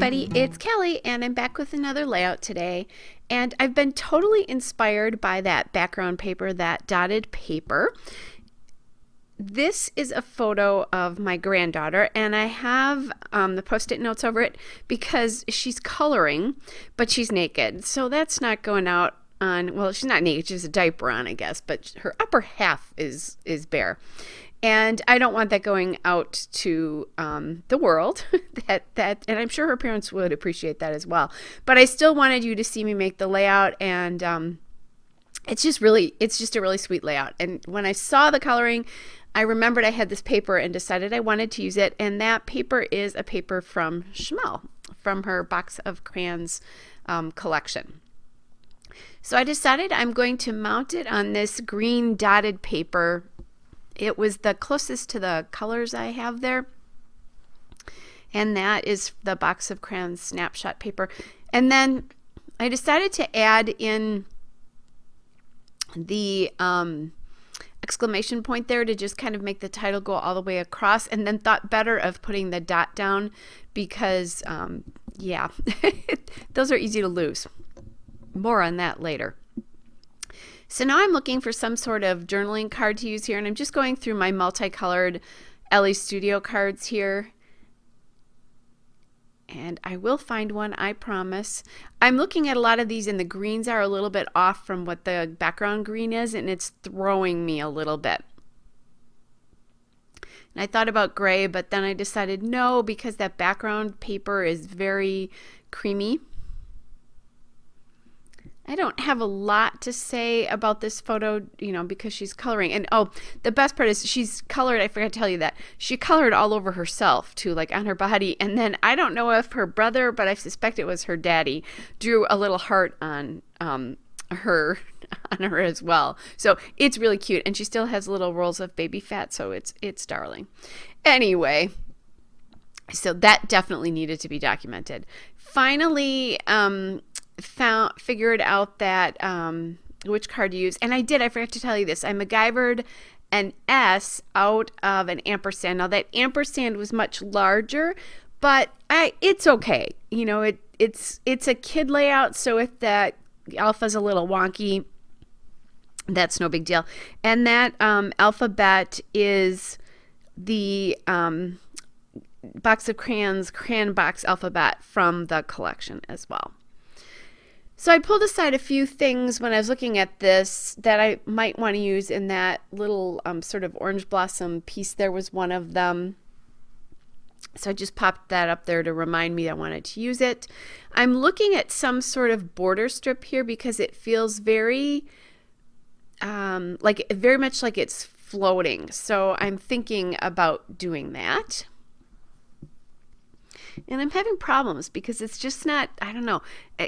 everybody, it's Kelly and I'm back with another layout today, and I've been totally inspired by that background paper, that dotted paper. This is a photo of my granddaughter, and I have the post-it notes over it because she's coloring, but she's naked, so that's not going out on, well, she's not naked, she has a diaper on, I guess, but her upper half is bare. And I don't want that going out to the world. And I'm sure her parents would appreciate that as well. But I still wanted you to see me make the layout, and it's just a really sweet layout. And when I saw the coloring, I remembered I had this paper and decided I wanted to use it. And that paper is a paper from Schmel, from her box of crayons collection. So I decided I'm going to mount it on this green dotted paper. It was the closest to the colors I have there, and that is the box of crayons snapshot paper. And then I decided to add in the exclamation point there to just kind of make the title go all the way across, and then thought better of putting the dot down because yeah, those are easy to lose. More on that later. So now I'm looking for some sort of journaling card to use here, and I'm just going through my multicolored Ellie Studio cards here. And I will find one, I promise. I'm looking at a lot of these, and the greens are a little bit off from what the background green is, and it's throwing me a little bit. And I thought about gray, but then I decided no, because that background paper is very creamy. I don't have a lot to say about this photo, because she's coloring. And oh, the best part is she's colored, I forgot to tell you that. She colored all over herself too, like on her body. And then I don't know if her brother, but I suspect it was her daddy, drew a little heart on her as well. So it's really cute. And she still has little rolls of baby fat, so it's darling. Anyway, so that definitely needed to be documented. Finally, figured out that which card to use, and I forgot to tell you this. I MacGyvered an S out of an ampersand. Now that ampersand was much larger, but it's okay. It's a kid layout, so if that alpha's a little wonky, that's no big deal. And that alphabet is the box of crayons crayon box alphabet from the collection as well. So I pulled aside a few things when I was looking at this that I might want to use in that little sort of orange blossom piece. There was one of them. So I just popped that up there to remind me I wanted to use it. I'm looking at some sort of border strip here because it feels very much like it's floating. So I'm thinking about doing that. And I'm having problems because it's just not, I don't know,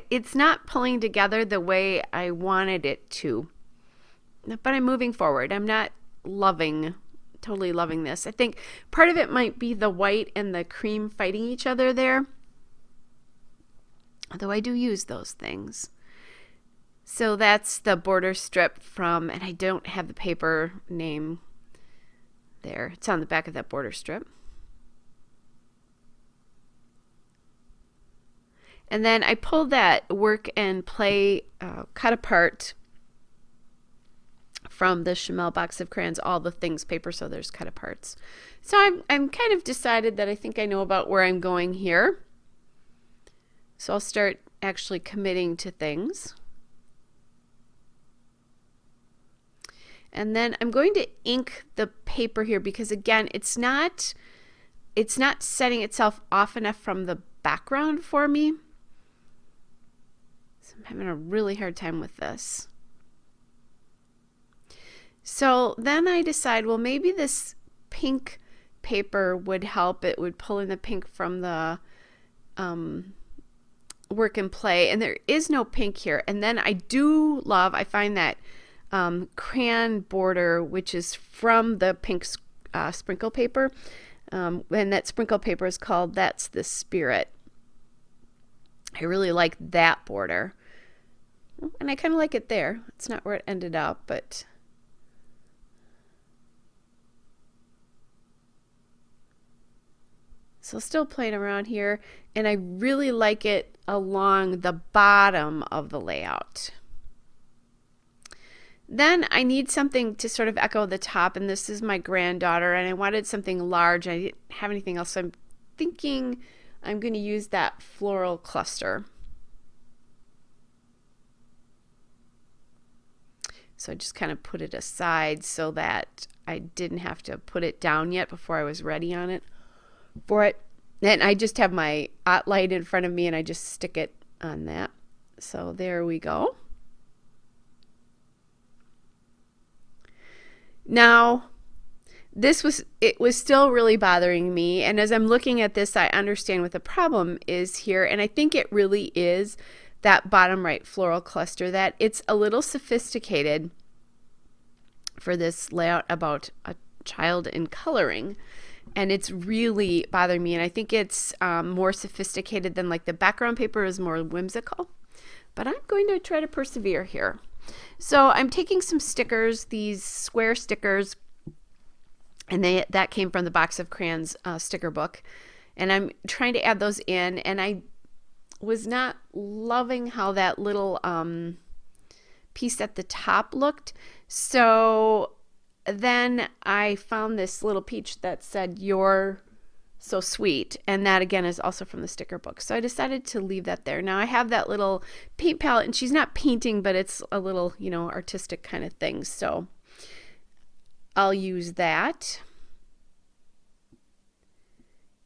it's not pulling together the way I wanted it to. But I'm moving forward. I'm not totally loving this. I think part of it might be the white and the cream fighting each other there. Although I do use those things. So that's the border strip from, and I don't have the paper name there. It's on the back of that border strip. And then I pulled that work and play cut apart from the Schmel box of crayons, all the things paper, so there's cut aparts. So I'm kind of decided that I think I know about where I'm going here. So I'll start actually committing to things. And then I'm going to ink the paper here because again, it's not setting itself off enough from the background for me. I'm having a really hard time with this. So then I decide, well, maybe this pink paper would help. It would pull in the pink from the work and play. And there is no pink here. And then I find that crayon border, which is from the pink sprinkle paper. And that sprinkle paper is called That's the Spirit. I really like that border. And I kind of like it there. It's not where it ended up, but So still playing around here, and I really like it along the bottom of the layout. Then I need something to sort of echo the top, and this is my granddaughter, and I wanted something large. I didn't have anything else, so I'm thinking I'm going to use that floral cluster. So I just kind of put it aside so that I didn't have to put it down yet before I was ready on it for it. And I just have my light in front of me, and I just stick it on that. So there we go. Now, it was still really bothering me, and as I'm looking at this, I understand what the problem is here, and I think it really is that bottom right floral cluster, that it's a little sophisticated for this layout about a child in coloring, and it's really bothering me, and I think it's more sophisticated than like the background paper is more whimsical, but I'm going to try to persevere here. So I'm taking some stickers, these square stickers, and that came from the Box of Crayons sticker book, and I'm trying to add those in, and I was not loving how that little piece at the top looked. So then I found this little peach that said, "You're so sweet," and that again is also from the sticker book. So I decided to leave that there. Now I have that little paint palette, and she's not painting, but it's a little, you know, artistic kind of thing. So I'll use that.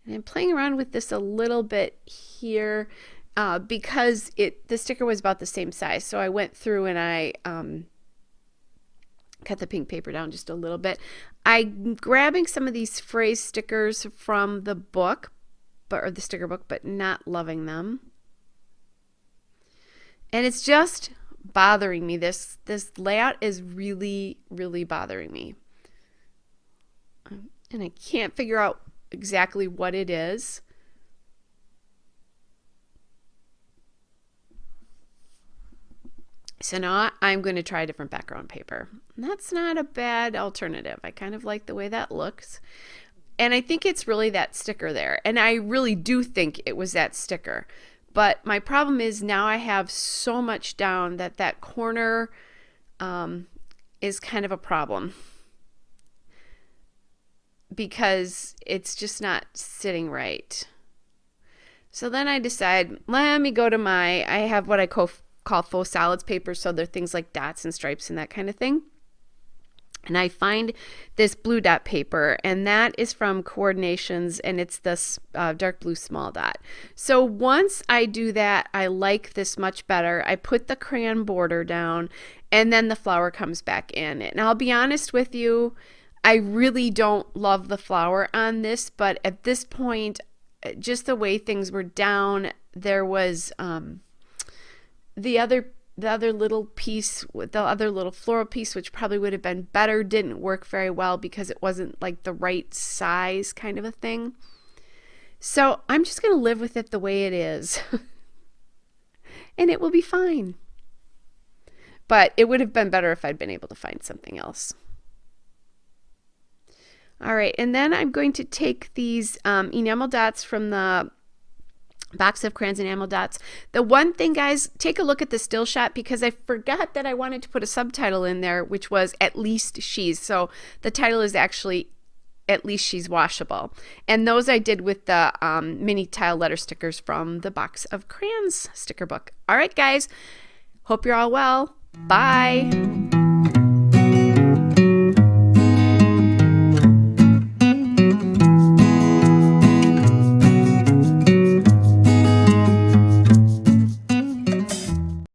And I'm playing around with this a little bit here because the sticker was about the same size. So I went through and I cut the pink paper down just a little bit. I'm grabbing some of these phrase stickers from the book, or the sticker book, but not loving them. And it's just bothering me. This layout is really, really bothering me. And I can't figure out exactly what it is. So now I'm going to try a different background paper. And that's not a bad alternative. I kind of like the way that looks. And I think it's really that sticker there. And I really do think it was that sticker. But my problem is now I have so much down that that corner is kind of a problem, because it's just not sitting right. So then I decide, let me go to I have what I call faux solids paper, so they're things like dots and stripes and that kind of thing. And I find this blue dot paper, and that is from Coordinations, and it's this dark blue small dot. So once I do that, I like this much better. I put the crayon border down, and then the flower comes back in. And I'll be honest with you, I really don't love the flower on this, but at this point, just the way things were down, there was the other little piece, the other little floral piece, which probably would have been better, didn't work very well because it wasn't like the right size kind of a thing. So I'm just going to live with it the way it is. And it will be fine. But it would have been better if I'd been able to find something else. All right, and then I'm going to take these enamel dots from the Box of Crayons enamel dots. The one thing, guys, take a look at the still shot, because I forgot that I wanted to put a subtitle in there, which was "At Least She's." So the title is actually "At Least She's Washable." And those I did with the mini tile letter stickers from the Box of Crayons sticker book. All right, guys, hope you're all well. Bye.